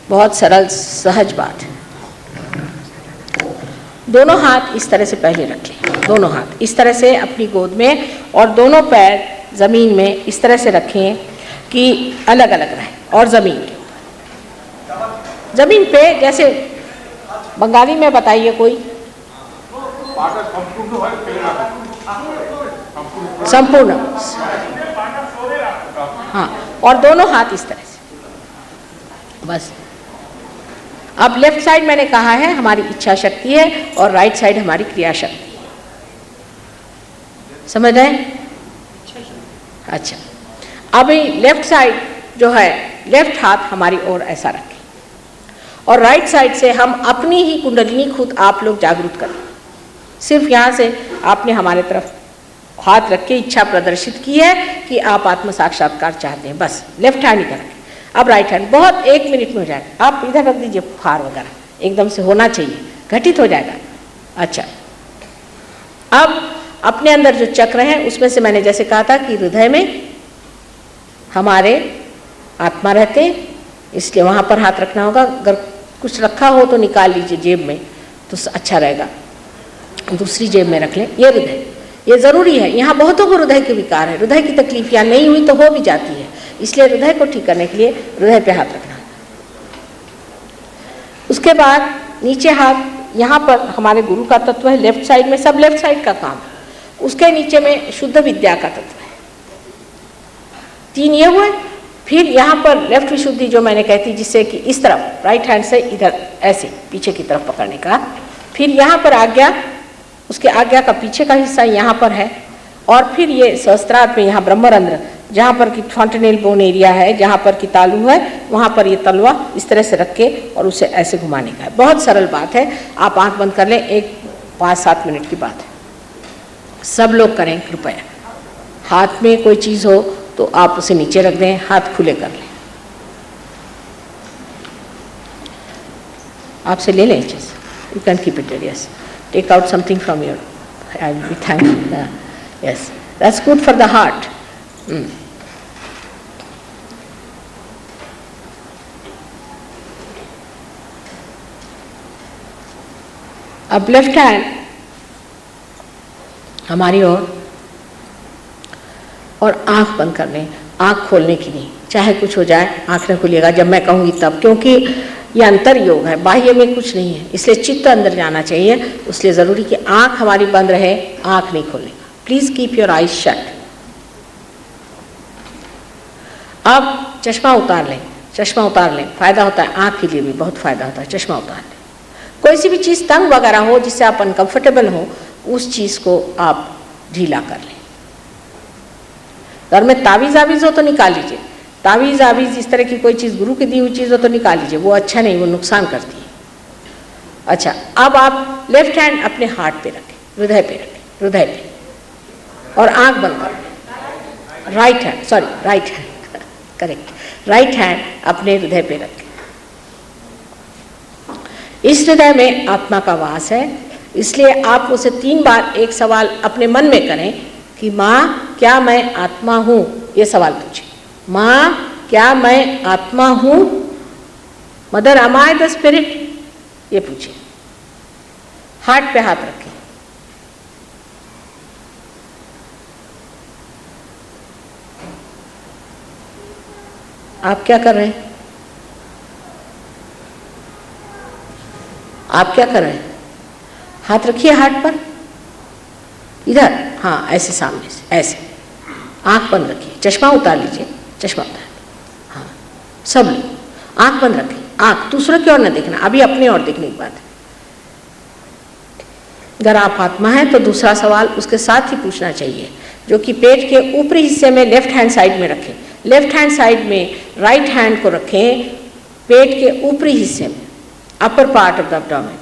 बहुत सरल सहज बात है। दोनों हाथ इस तरह से पहले रख लें, दोनों हाथ इस तरह से अपनी गोद में, और दोनों पैर ज़मीन में इस तरह से रखें कि अलग अलग रहे, और ज़मीन के ऊपर, ज़मीन पे जैसे बंगाली में बताइए कोई, संपूर्ण, हाँ, और दोनों हाथ इस तरह से बस। अब लेफ्ट साइड मैंने कहा है हमारी इच्छा शक्ति है, और राइट साइड हमारी क्रिया शक्ति है। समझ रहे हैं? अच्छा, अभी लेफ्ट साइड जो है, लेफ्ट हाथ हमारी ओर ऐसा रखें, और राइट साइड से हम अपनी ही कुंडलिनी खुद आप लोग जागरूक करें। सिर्फ यहाँ से आपने हमारे तरफ हाथ रख के इच्छा प्रदर्शित की है कि आप आत्म साक्षात्कार चाहते हैं, बस लेफ्ट हैंड ही करें। अब राइट हैंड, बहुत 1 मिनट में हो जाएगा। आप इधर रख दीजिए, फुहार वगैरह एकदम से होना चाहिए, घटित हो जाएगा। अच्छा, अब अपने अंदर जो चक्र हैं उसमें से मैंने जैसे कहा था कि हृदय में हमारे आत्मा रहते हैं, इसलिए वहाँ पर हाथ रखना होगा। अगर कुछ रखा हो तो निकाल लीजिए जेब में, तो अच्छा रहेगा, दूसरी जेब में रख लें। ये हृदय, ये ज़रूरी है। यहाँ बहुतों को हृदय के विकार है, हृदय की तकलीफ यहाँ नहीं हुई तो हो भी जाती है, इसलिए हृदय को ठीक करने के लिए हृदय पे हाथ रखना। उसके बाद नीचे हाथ, यहाँ पर हमारे गुरु का तत्व है, लेफ्ट साइड में सब लेफ्ट साइड का काम, उसके नीचे में शुद्ध विद्या का तत्व है। 3 ये हुए। फिर यहाँ पर लेफ्ट विशुद्धि जो मैंने कहती, जिससे कि इस तरफ राइट हैंड से इधर ऐसे पीछे की तरफ पकड़ने का। फिर यहाँ पर आज्ञा, उसके आज्ञा का पीछे का हिस्सा यहाँ पर है, और फिर ये सहस्त्रार्थ में यहाँ ब्रह्मरंध्र, जहाँ पर कि फॉन्टेनेल बोन एरिया है, जहाँ पर कि तालु है, वहाँ पर ये तलवा इस तरह से रख के और उसे ऐसे घुमाने का है। बहुत सरल बात है, आप आंख बंद कर लें, एक 5-7 मिनट की बात है। सब लोग करें कृपया। हाथ में कोई चीज़ हो तो आप उसे नीचे रख दें, हाथ खुले कर लें। आपसे ले लें चीज़, you can keep it there, yes. Take out something from your, I will be thankful. Yes, that's good for the heart. अब लेफ्ट हैंड हमारी ओर, और आंख बंद कर लें। आंख खोलने की नहीं, चाहे कुछ हो जाए आंख न खुलिएगा जब मैं कहूँगी तब, क्योंकि ये अंतर योग है, बाह्य में कुछ नहीं है, इसलिए चित्त अंदर जाना चाहिए। इसलिए ज़रूरी कि आंख हमारी बंद रहे, आंख नहीं खोलने का। Please keep your eyes shut. अब चश्मा उतार लें, चश्मा उतार लें, फ़ायदा होता है, आंख के लिए भी बहुत फ़ायदा होता है। चश्मा उतार लें। कोई सी भी चीज़ तंग वगैरह हो जिससे आप अनकम्फर्टेबल हो, उस चीज़ को आप ढीला कर लें। घर में तावीज़ आवीज़ हो तो निकाल लीजिए, तावीज़ आवीज़ इस तरह की कोई चीज़ गुरु की दी हुई चीज़ हो तो निकाल लीजिए, वो अच्छा नहीं, वो नुकसान करती है। अच्छा, अब आप लेफ्ट हैंड अपने हार्ट पे रखें, हृदय पे रखें, हृदय पे, और आंख बंद करें। Right hand, sorry right hand, correct, right hand अपने हृदय पे रखें। इस हृदय में आत्मा का वास है, इसलिए आप उसे 3 बार एक सवाल अपने मन में करें कि माँ क्या मैं आत्मा हूँ, ये सवाल पूछें। माँ क्या मैं आत्मा हूँ, Mother am I the spirit, ये पूछें। हार्ट पे हाथ रखें। आप क्या कर रहे हैं? आप क्या कर रहे हैं? हाथ रखिए हार्ट पर, इधर, हाँ ऐसे सामने से, ऐसे। आंख बंद रखिए, चश्मा उतार लीजिए, चश्मा उतार, हाँ सब लोग आंख बंद रखें। आंख दूसरों की ओर न देखना, अभी अपनी ओर देखने की बात है। अगर आप आत्मा हैं तो दूसरा सवाल उसके साथ ही पूछना चाहिए, जो कि पेट के ऊपरी हिस्से में लेफ्ट हैंड साइड में रखें। लेफ्ट हैंड साइड में राइट हैंड को रखें पेट के ऊपरी हिस्से में, upper part of the abdomen.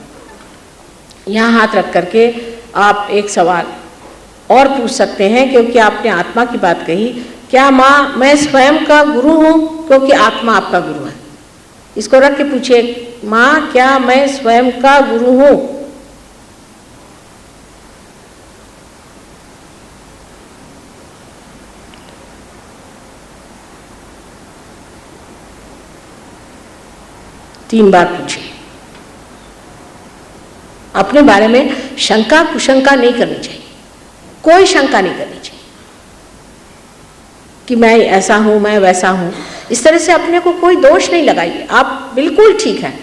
यहाँ हाथ रख करके आप एक सवाल और पूछ सकते हैं, क्योंकि आपने आत्मा की बात कही। क्या माँ मैं स्वयं का गुरु हूँ? क्योंकि आत्मा आपका गुरु है। इसको रख के पूछिए, माँ क्या मैं स्वयं का गुरु हूं? तीन बार पूछिए। अपने बारे में शंका कुशंका नहीं करनी चाहिए, कोई शंका नहीं करनी चाहिए कि मैं ऐसा हूं, मैं वैसा हूं। इस तरह से अपने को कोई दोष नहीं लगाइए, आप बिल्कुल ठीक हैं।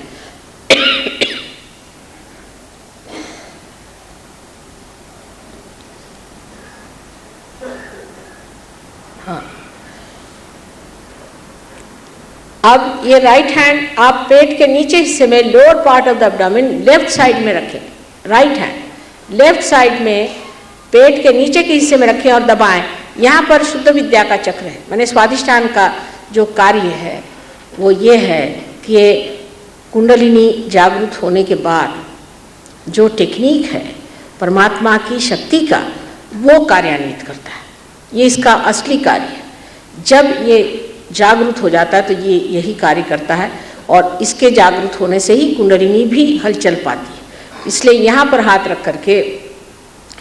हाँ, अब ये राइट हैंड आप पेट के नीचे हिस्से में, lower part of the abdomen, left side में रखें। राइट हैंड लेफ्ट साइड में पेट के नीचे के हिस्से में रखें और दबाएं। यहाँ पर शुद्ध विद्या का चक्र है। मैंने स्वादिष्ठान का जो कार्य है वो ये है कि कुंडलिनी जागृत होने के बाद जो टेक्निक है परमात्मा की शक्ति का, वो कार्यान्वित करता है। ये इसका असली कार्य है। जब ये जागृत हो जाता है तो ये यही कार्य करता है, और इसके जागृत होने से ही कुंडलिनी भी हलचल पाती है। इसलिए यहाँ पर हाथ रख करके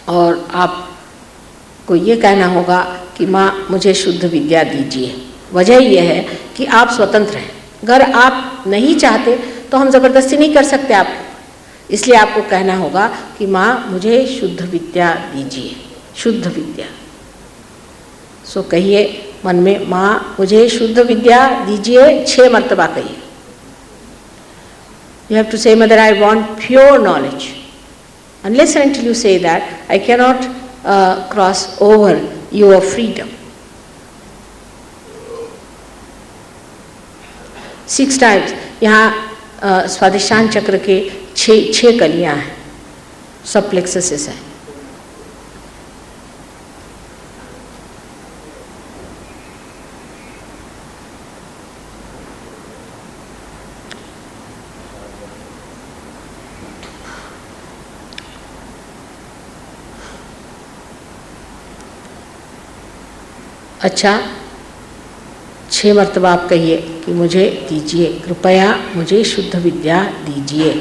और आपको ये कहना होगा कि माँ मुझे शुद्ध विद्या दीजिए। वजह यह है कि आप स्वतंत्र हैं। अगर आप नहीं चाहते तो हम ज़बरदस्ती नहीं कर सकते आपको, इसलिए आपको कहना होगा कि माँ मुझे शुद्ध विद्या दीजिए, शुद्ध विद्या। सो कहिए मन में, माँ मुझे शुद्ध विद्या दीजिए, 6 मर्तबा कहिए। You have to say, Mother, I want pure knowledge. Unless and until you say that, I cannot cross over your freedom. 6 times. यहाँ स्वादिष्ठान चक्र के 6 कलियाँ हैं, सब प्लेक्ससेस हैं। अच्छा, 6 मर्तबा आप कहिए कि मुझे दीजिए, कृपया मुझे शुद्ध विद्या दीजिए।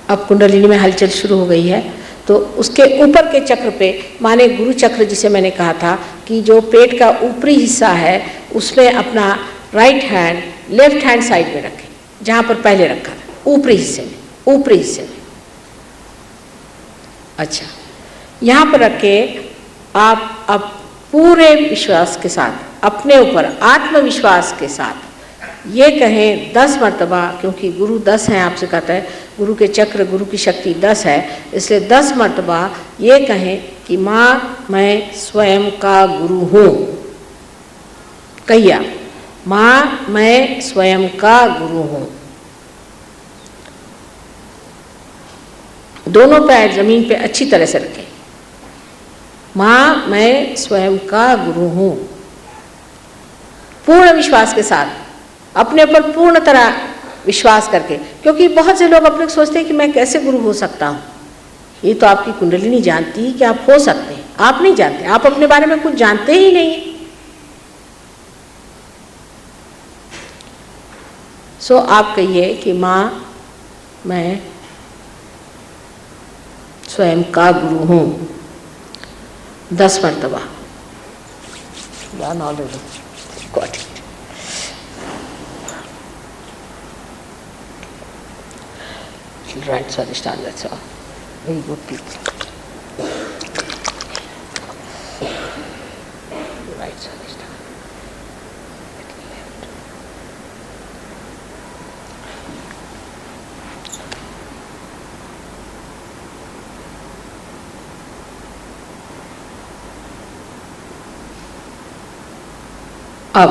अब कुंडलिनी में हलचल शुरू हो गई है, तो उसके ऊपर के चक्र पे, माने गुरु चक्र जिसे मैंने कहा था कि जो पेट का ऊपरी हिस्सा है, उसमें अपना right hand left hand side में रखें, जहाँ पर पहले रखा था, ऊपरी हिस्से में, ऊपरी हिस्से में। अच्छा, यहाँ पर रख के आप अब पूरे विश्वास के साथ, अपने ऊपर आत्मविश्वास के साथ ये कहें 10 मर्तबा, क्योंकि गुरु 10 हैं, आपसे कहता है गुरु के चक्र, गुरु की शक्ति 10 है, इसलिए 10 मर्तबा ये कहें कि माँ मैं स्वयं का गुरु हूँ। कहिए, माँ मैं स्वयं का गुरु हूँ। दोनों पैर जमीन पे अच्छी तरह से रखें। माँ मैं स्वयं का गुरु हूँ। पूर्ण विश्वास के साथ, अपने ऊपर पूर्ण तरह विश्वास करके, क्योंकि बहुत से लोग अपने सोचते हैं कि मैं कैसे गुरु हो सकता हूँ। ये तो आपकी कुंडलिनी जानती है कि आप हो सकते हैं, आप नहीं जानते, आप अपने बारे में कुछ जानते ही नहीं। सो आप कहिए कि माँ मैं स्वयं का गुरु हूँ, 10 मर्तबा। Got it. Right, Swadhisthana, that's all. Very good, please. Right, Swadhisthana. अब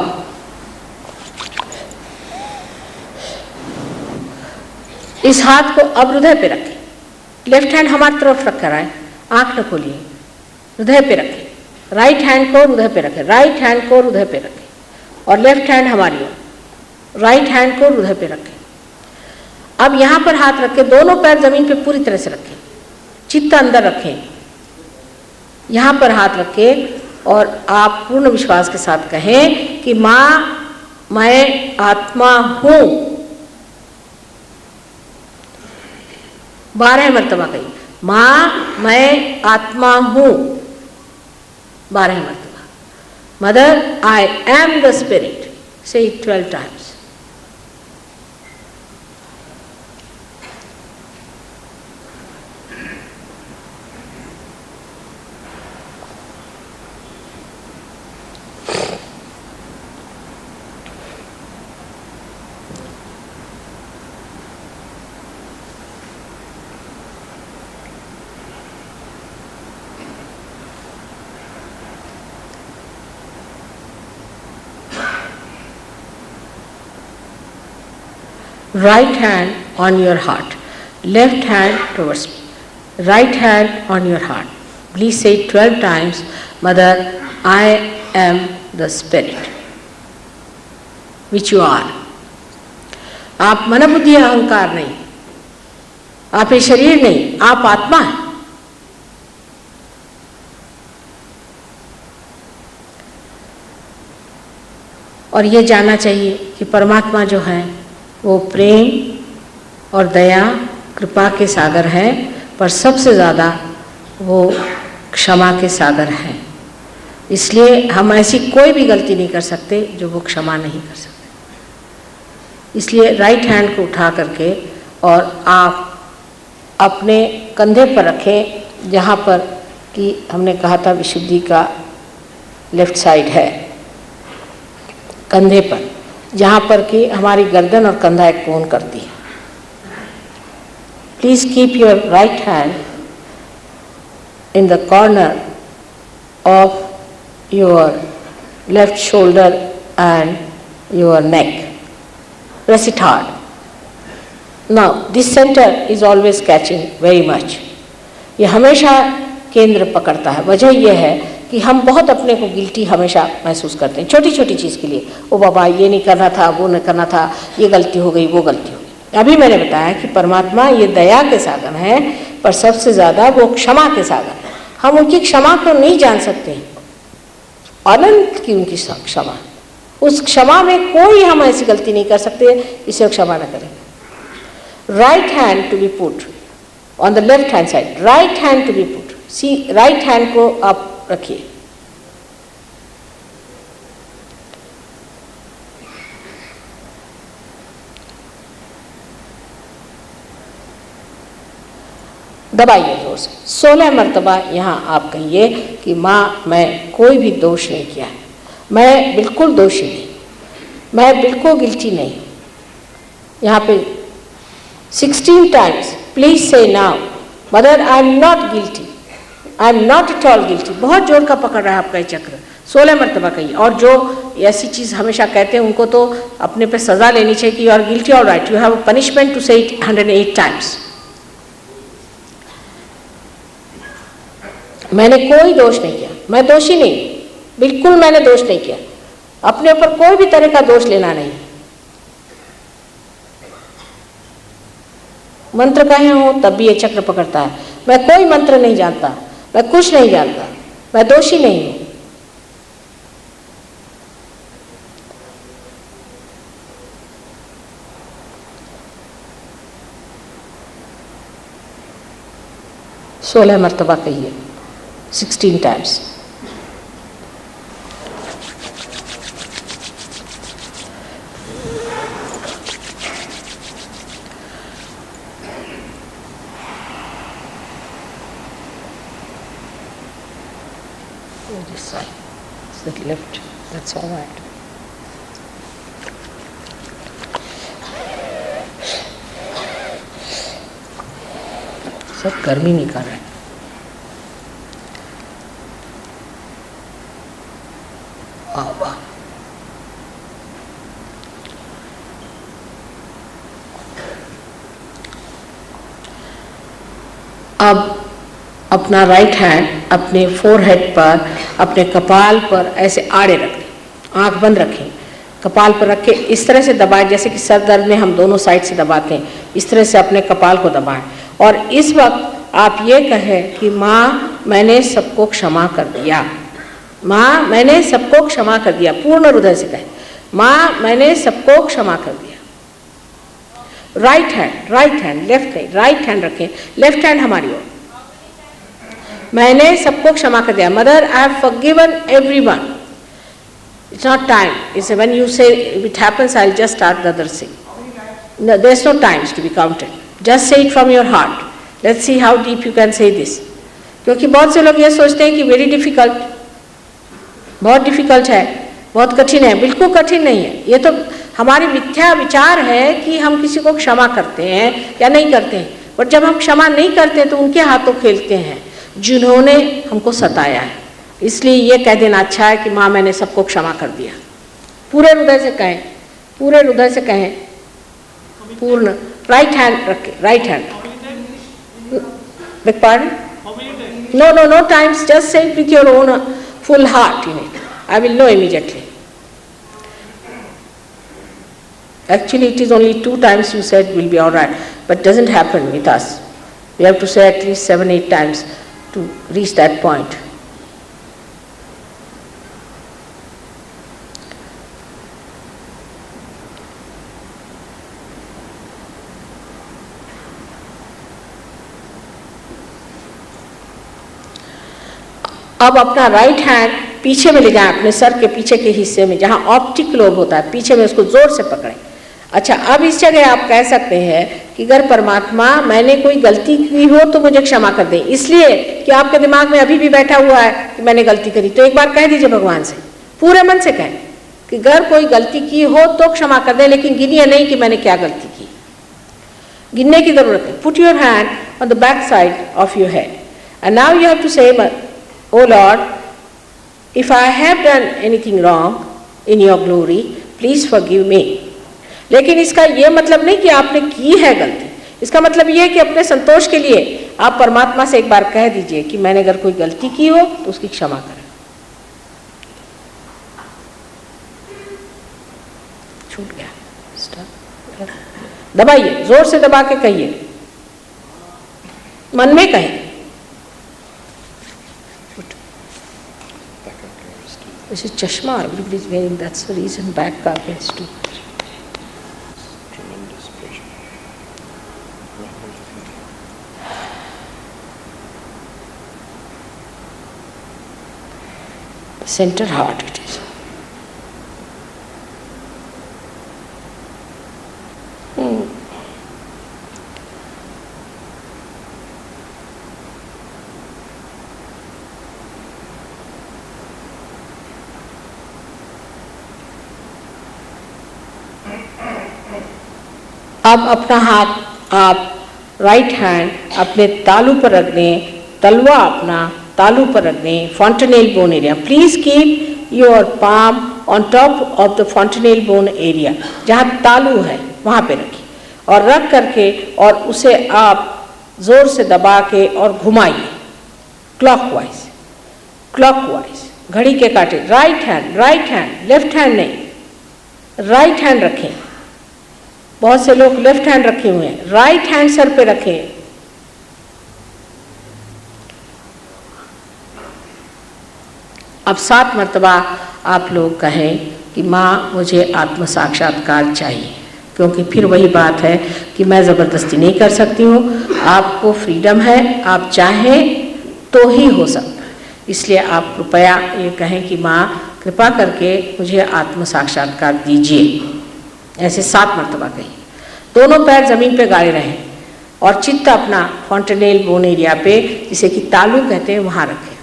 इस हाथ को अब हृदय पे रखें। लेफ्ट हैंड हमारी तरफ रख कर आए, आंख न खोलिए, हृदय पे रखें। राइट हैंड को हृदय पे रखें, राइट हैंड को हृदय पे रखें, और लेफ्ट हैंड हमारी ओर, राइट हैंड को हृदय पे रखें। अब यहाँ पर हाथ रखें, दोनों पैर जमीन पे पूरी तरह से रखें, चित्त अंदर रखें। यहाँ पर हाथ रखें और आप पूर्ण विश्वास के साथ कहें कि माँ मैं आत्मा हूँ। 12 मर्तबा कहिए, माँ मैं आत्मा हूँ। 12 मर्तबा। Mother I am the spirit, से 12 times. Right hand on your heart, left hand towards me, right hand on your heart. Please say 12 times, Mother, I am the spirit, which you are. आप मन बुद्धि अहंकार नहीं, आप ये शरीर नहीं, आप आत्मा है। और ये जानना चाहिए कि परमात्मा जो है वो प्रेम और दया कृपा के सागर हैं, पर सबसे ज़्यादा वो क्षमा के सागर हैं। इसलिए हम ऐसी कोई भी गलती नहीं कर सकते जो वो क्षमा नहीं कर सकते। इसलिए राइट हैंड को उठा करके और आप अपने कंधे पर रखें, जहाँ पर कि हमने कहा था विशुद्धि का लेफ्ट साइड है, कंधे पर, जहाँ पर कि हमारी गर्दन और कंधा एक कोण करती है। Please keep your right hand in the corner of your left shoulder and your neck. Press it hard. Now this center is always catching very much. ये हमेशा केंद्र पकड़ता है। वजह यह है कि हम बहुत अपने को गिल्टी हमेशा महसूस करते हैं छोटी छोटी चीज़ के लिए। ओ बाबा ये नहीं करना था, वो नहीं करना था, ये गलती हो गई, वो गलती हो गई। अभी मैंने बताया कि परमात्मा ये दया के सागर हैं, पर सबसे ज़्यादा वो क्षमा के सागर हैं। हम उनकी क्षमा को नहीं जान सकते, अनंत की उनकी क्षमा, उस क्षमा में कोई हम ऐसी गलती नहीं कर सकते इसे क्षमा न करें। Right hand to be put on the left hand side, right hand to be put, see right hand को आप रखिए। दबाइए जोर से 16 मरतबा। यहाँ आप कहिए कि माँ मैं कोई भी दोष नहीं किया है, मैं बिल्कुल दोषी नहीं, मैं बिल्कुल गिल्टी नहीं। यहाँ पे 16 टाइम्स प्लीज से now, mother I am not guilty, I am not at all guilty. बहुत जोर का पकड़ रहा है आपका ये चक्र। 16 मरतबा कहिए। और जो ऐसी चीज़ हमेशा कहते हैं उनको तो अपने पे सजा लेनी चाहिए कि you are guilty, all right, you have a punishment to say it 108 times. मैंने कोई दोष नहीं किया, मैं दोषी नहीं, बिल्कुल मैंने दोष नहीं किया, अपने ऊपर कोई भी तरह का दोष लेना नहीं। मंत्र कहे हो तब भी ये चक्र पकड़ता है। मैं कोई मंत्र नहीं जानता, मैं कुछ नहीं जानता, मैं दोषी नहीं हूं। सोलह मरतबा कहिए, 16 times. This side, it's the left, that's all right. सब गर्मी निकाल रहे हैं। वाह, अब अपना राइट हैंड अपने फोरहेड पर, अपने कपाल पर ऐसे आड़े रखें, आंख बंद रखें, कपाल पर रख के इस तरह से दबाएं जैसे कि सर दर्द में हम दोनों साइड से दबाते हैं, इस तरह से अपने कपाल को दबाएं। और इस वक्त आप ये कहें कि माँ मैंने सबको क्षमा कर दिया, माँ मैंने सबको क्षमा कर दिया, पूर्ण हृदय से कहें, माँ मैंने सबको क्षमा कर दिया। राइट हैंड, लेफ्ट नहीं, राइट हैंड रखें, लेफ्ट हैंड हमारी ओर। मैंने सबको क्षमा कर दिया। Mother I have forgiven everyone. It's not time. It's when you say if it happens, I'll just start the other thing. No, there's no times to be counted. Just say it from your heart. Let's see how deep you can say this. क्योंकि बहुत से लोग ये सोचते हैं कि very difficult, बहुत difficult है, बहुत कठिन है। बिल्कुल कठिन नहीं है। ये तो हमारी मिथ्या विचार है कि हम किसी को क्षमा करते हैं या नहीं करते हैं, बट जब हम क्षमा नहीं करते तो उनके हाथों खेलते हैं जिन्होंने हमको सताया है। इसलिए ये कह देना अच्छा है कि माँ मैंने सबको क्षमा कर दिया। पूरे हृदय से कहें, पूरे हृदय से कहें, पूर्ण। राइट हैंड रखें, right hand. Beg pardon? No times. Just say it with your own full heart in it. I will know immediately. Actually, it is only 2 times you said will be all right, but doesn't happen with us. We have to say at least 7-8 times to reach that point. अब अपना right hand पीछे में ले जाएं, अपने sir के पीछे के हिस्से में जहाँ ऑप्टिक लोब होता है, पीछे में उसको जोर से पकड़ें। अच्छा, अब इस जगह आप कह सकते हैं कि अगर परमात्मा मैंने कोई गलती की हो तो मुझे क्षमा कर दें, इसलिए कि आपके दिमाग में अभी भी बैठा हुआ है कि मैंने गलती करी। तो एक बार कह दीजिए भगवान से, पूरे मन से कहें कि अगर कोई गलती की हो तो क्षमा कर दें, लेकिन गिनिए नहीं कि मैंने क्या गलती की। गिनने की जरूरत है। Put your hand on the back side of your head and now you have to say, Oh Lord, if I have done anything wrong in your glory, please forgive me. लेकिन इसका ये मतलब नहीं कि आपने की है गलती। इसका मतलब ये है कि अपने संतोष के लिए आप परमात्मा से एक बार कह दीजिए कि मैंने अगर कोई गलती की हो तो उसकी क्षमा करें। छूट गया, स्टॉप। दबाइए, जोर से दबा के कहिए, मन में कहें। This is chashma, everybody is wearing, that's the reason back carpets too. Tremendous pressure. Center heart it is. अब अपना हाथ आप राइट हैंड अपने तालू पर रख दें, तलवा अपना तालू पर रख दें, fontanelle bone area. Please keep your palm on top of the fontanelle bone area, जहाँ तालू है वहाँ पे रखिए और रख करके और उसे आप जोर से दबा के और घुमाइए क्लॉकवाइज, क्लॉकवाइज घड़ी के कांटे। राइट हैंड, लेफ्ट हैंड नहीं, राइट हैंड रखें। बहुत से लोग लेफ्ट हैंड रखे हुए हैं, राइट हैंड सर पे रखें। अब 7 मर्तबा आप लोग कहें कि माँ मुझे आत्म साक्षात्कार चाहिए, क्योंकि फिर वही बात है कि मैं ज़बरदस्ती नहीं कर सकती हूँ, आपको फ्रीडम है, आप चाहें तो ही हो सकता है। इसलिए आप कृपया ये कहें कि माँ कृपा करके मुझे आत्म साक्षात्कार दीजिए। ऐसे 7 मर्तबा कहिए। दोनों पैर जमीन पे गाड़े रहें और चित्त अपना फॉन्टेनेल बोन एरिया पे, जिसे कि तालू कहते हैं, वहाँ रखें।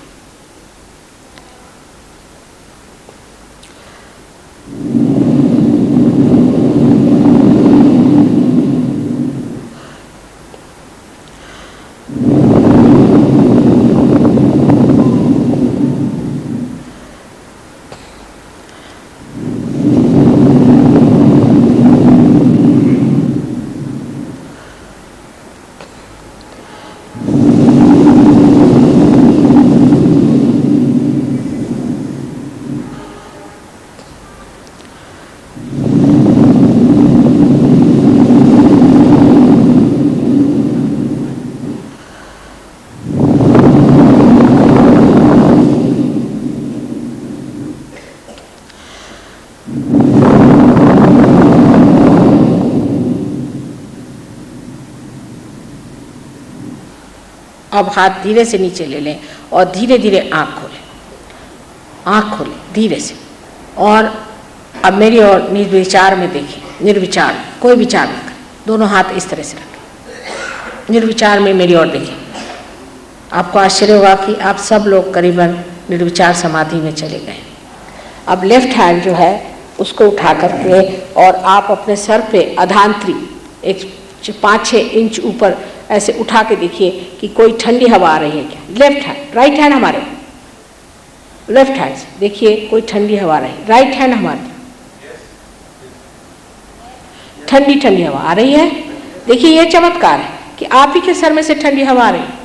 अब हाथ धीरे से नीचे ले लें और धीरे धीरे आँख खोलें, आँख खोलें धीरे से। और अब मेरी और निर्विचार में देखें, निर्विचार, कोई विचार न करें, दोनों हाथ इस तरह से रखें, निर्विचार में मेरी ओर देखें। आपको आश्चर्य होगा कि आप सब लोग करीबन निर्विचार समाधि में चले गए। अब लेफ्ट हैंड जो है उसको उठा करके और आप अपने सर पे अधांतरी एक 5-6 इंच ऊपर ऐसे उठा के देखिए कि कोई ठंडी हवा आ रही है क्या। लेफ्ट हैंड, राइट हैंड हमारे, लेफ्ट हैंड से देखिए कोई ठंडी हवा आ रही है। राइट हैंड हमारे, ठंडी ठंडी हवा आ रही है। देखिए ये चमत्कार है कि आप ही के सर में से ठंडी हवा आ रही है।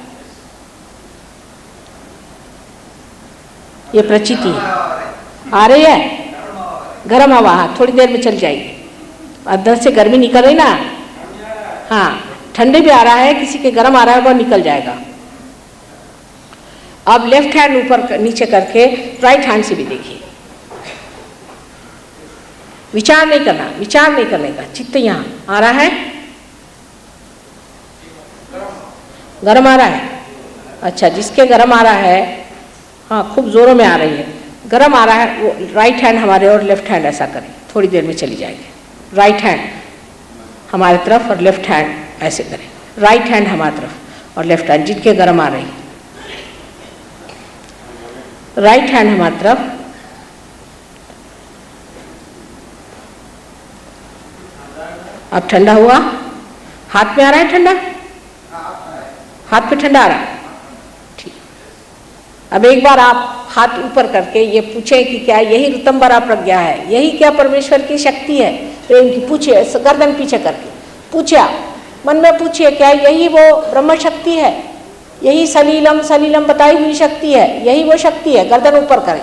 ये प्रचिति है, आ रही है गर्म हवा, हाँ थोड़ी देर में चल जाएगी। अंदर से गर्मी निकल रही ना, हाँ ठंडे भी आ रहा है, किसी के गर्म आ रहा है वो निकल जाएगा। अब लेफ्ट हैंड ऊपर नीचे करके राइट हैंड से भी देखिए। विचार नहीं करना, विचार नहीं करने का, चित्त यहाँ आ रहा है, गर्म आ रहा है। अच्छा, जिसके गर्म आ रहा है, हाँ खूब जोरों में आ रही है, गर्म आ रहा है, वो राइट हैंड हमारे और लेफ्ट हैंड ऐसा करें, थोड़ी देर में चली जाएगी। राइट हैंड हमारी तरफ और लेफ्ट हैंड ऐसे करें, राइट हैंड हमारी तरफ और लेफ्ट हैंड, जिनके गर्म आ रही है राइट हैंड हमारी तरफ, अब ठंडा हुआ, हाथ में आ रहा है ठंडा, हाथ पे ठंडा आ रहा है, ठीक। अब एक बार आप हाथ ऊपर करके ये पूछें कि क्या यही ऋतंबरा प्रज्ञा है, यही क्या परमेश्वर की शक्ति है, प्रेम की। पूछिए, गर्दन पीछे करके पूछिए, मन में पूछिए क्या यही वो ब्रह्म शक्ति है, यही सलीलम सलीलम बताई हुई शक्ति है, यही वो शक्ति है। गर्दन ऊपर करें।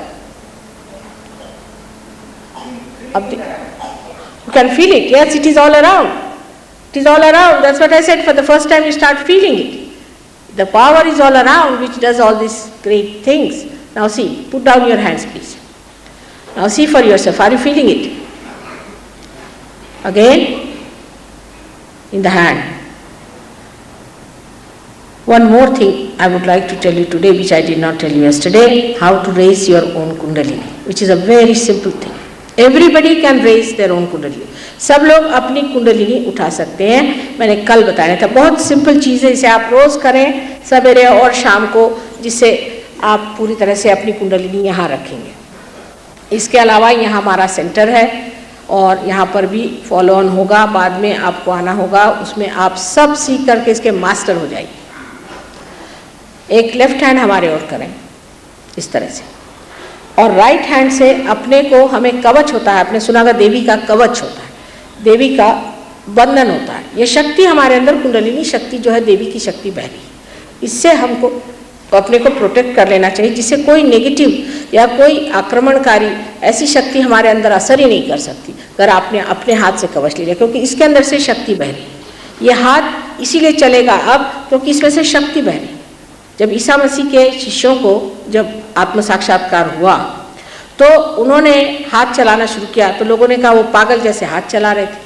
अब you can feel it. Yes, it is all around. It is all around. That's what I said. For the first time you start feeling it. The power is all around which does all these great things. Now see, put down your hands please. Now see for yourself. Are you feeling it? Again, in the hand. One more thing I would like to tell you today which I did not tell you yesterday. How to raise your own Kundalini, which is a very simple thing. Everybody can raise their own kundalini. सब लोग अपनी कुंडलिनी उठा सकते हैं। मैंने कल बताया था, बहुत सिंपल चीज़ है, इसे आप रोज़ करें सवेरे और शाम को, जिससे आप पूरी तरह से अपनी कुंडलिनी यहाँ रखेंगे। इसके अलावा यहाँ हमारा सेंटर है और यहाँ पर भी फॉलो ऑन होगा, बाद में आपको आना होगा, उसमें आप सब सीख करके इसके मास्टर हो जाएंगे। एक लेफ्ट हैंड हमारे और करें इस तरह से, और राइट हैंड से अपने को, हमें कवच होता है, आपने सुना होगा देवी का कवच होता है, देवी का बंधन होता है। ये शक्ति हमारे अंदर, कुंडलिनी शक्ति जो है देवी की शक्ति बह रही है, इससे हमको अपने को प्रोटेक्ट कर लेना चाहिए, जिससे कोई नेगेटिव या कोई आक्रमणकारी ऐसी शक्ति हमारे अंदर असर ही नहीं कर सकती अगर आपने अपने हाथ से कवच ले लिया, क्योंकि इसके अंदर से शक्ति बह रही है। ये हाथ इसीलिए चलेगा अब क्योंकि इसमें से शक्ति बह रही है। जब ईसा मसीह के शिष्यों को जब आत्म साक्षात्कार हुआ तो उन्होंने हाथ चलाना शुरू किया, तो लोगों ने कहा वो पागल जैसे हाथ चला रहे थे।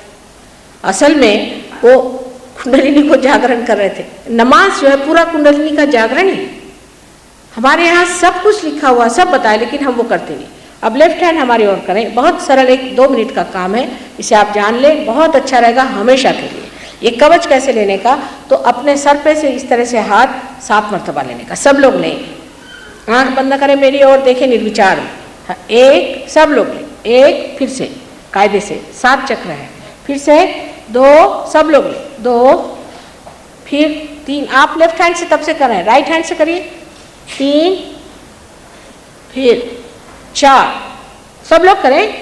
असल में वो कुंडलिनी को जागरण कर रहे थे। नमाज जो है पूरा कुंडलिनी का जागरण है। हमारे यहाँ सब कुछ लिखा हुआ, सब बताया, लेकिन हम वो करते नहीं। अब लेफ्ट हैंड हमारी ओर करें, बहुत सरल 1-2 मिनट का काम है, इसे आप जान लें, बहुत अच्छा रहेगा हमेशा के लिए। ये कवच कैसे लेने का, तो अपने सर पे से इस तरह से हाथ 7 मरतबा लेने का। सब लोग लें, आंख बंद करें, मेरी ओर देखें निर्विचार में। हाँ, 1, सब लोग लें, 1, फिर से कायदे से 7 चक्र है, फिर से 2, सब लोग लें, 2, फिर 3। आप लेफ्ट हैंड से तब से कर रहे हैं, राइट हैंड से करिए, 3, फिर 4, सब लोग करें,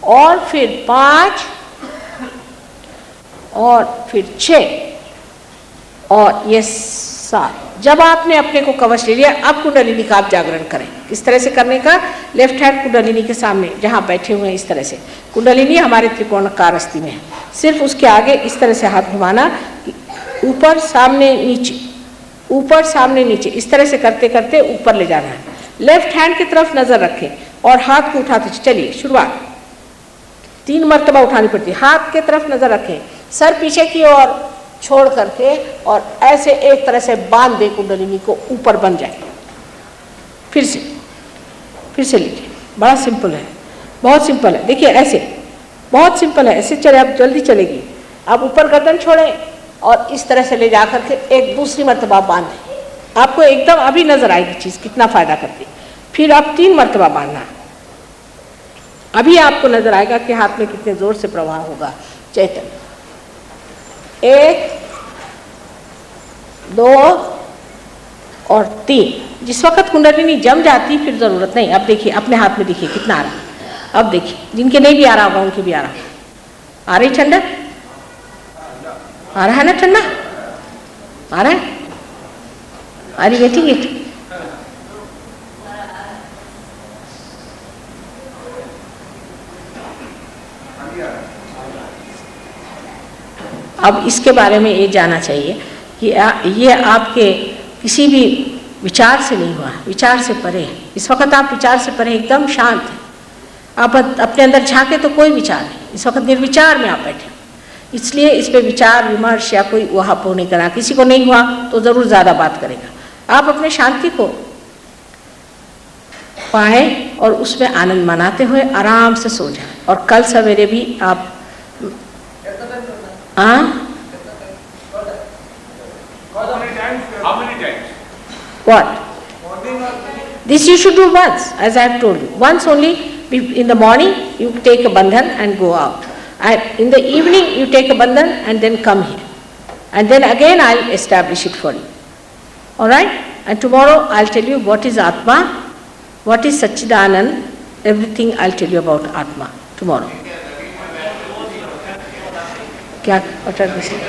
और फिर 5, और फिर 6, और ये 7। जब आपने अपने को कवच ले लिया, अब कुंडलिनी का आप जागरण करें। इस तरह से करने का, लेफ्ट हैंड कुंडलिनी के सामने जहाँ बैठे हुए हैं इस तरह से, कुंडलिनी हमारे त्रिकोणाकार अस्थि में है, सिर्फ उसके आगे इस तरह से हाथ घुमाना, ऊपर सामने नीचे, ऊपर सामने नीचे, इस तरह से करते करते ऊपर ले जाना है। लेफ्ट हैंड की तरफ नजर रखें और हाथ को उठाते चलिए। शुरुआत 3 मरतबा उठानी पड़ती है। हाथ की तरफ नजर रखें, सर पीछे की ओर, छोड़ करके और ऐसे एक तरह से बांध दे कुंडलिनी को, ऊपर बन जाए। फिर से लीजिए, बड़ा सिंपल है, बहुत सिंपल है। देखिए ऐसे, बहुत सिंपल है, ऐसे चले, आप जल्दी चलेगी। आप ऊपर गर्दन छोड़ें और इस तरह से ले जा करके एक दूसरी मर्तबा बांधें। आपको एकदम अभी नजर आएगी चीज कितना फायदा करती। फिर आप 3 मर्तबा बांधना, अभी आपको नजर आएगा कि हाथ में कितने जोर से प्रवाह होगा चैतन्य। 1, 2 और 3। जिस वक्त कुंडलिनी जम जाती फिर जरूरत नहीं। अब देखिए अपने हाथ में, देखिए कितना आ रहा है। अब देखिए जिनके नहीं भी आ रहा होगा उनके भी आ रहा। आ रही ठंडा? आ रहा है ना ठंडा? आ रहा है? Are you getting it? अब इसके बारे में ये जानना चाहिए कि ये आपके किसी भी विचार से नहीं हुआ, विचार से परे है। इस वक्त आप विचार से परे एकदम शांत हैं। आप अपने अंदर झांके तो कोई विचार नहीं, इस वक्त निर्विचार में आप बैठे। इसलिए इस पे विचार विमर्श या कोई वहापो नहीं करना। किसी को नहीं हुआ तो जरूर ज़्यादा बात करेगा। आप अपने शांति को पाए और उसमें आनंद मनाते हुए आराम से सो जाए। और कल सवेरे भी आप What? This you should do once, as I have told you. Once only. In the morning you take a bandhan and go out. And in the evening you take a bandhan and then come here. And then again I'll establish it for you. All right? And tomorrow I'll tell you what is Atma, what is Satchidanand. Everything I'll tell you about Atma tomorrow. क्या? What are you saying?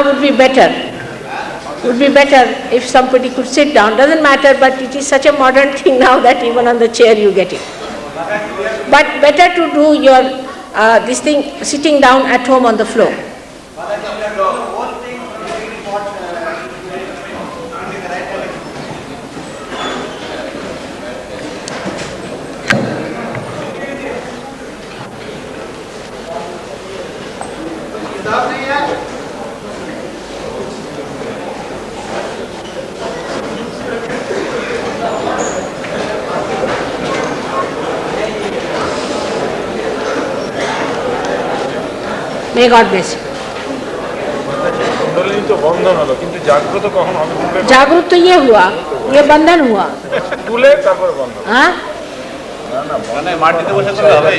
Would be better. Would be better if somebody could sit down. Doesn't matter, but it is such a modern thing now that even on the chair you get it. But better to do your this thing sitting down at home on the floor. May God bless you. तो बंधन hello किंतु जागृत कখন হবে? जागृत तो ये हुआ, ये बंधन हुआ। তুলে তারপর বন্ধন। हाँ? না না মানে মাটিতে বসে করলে হবে।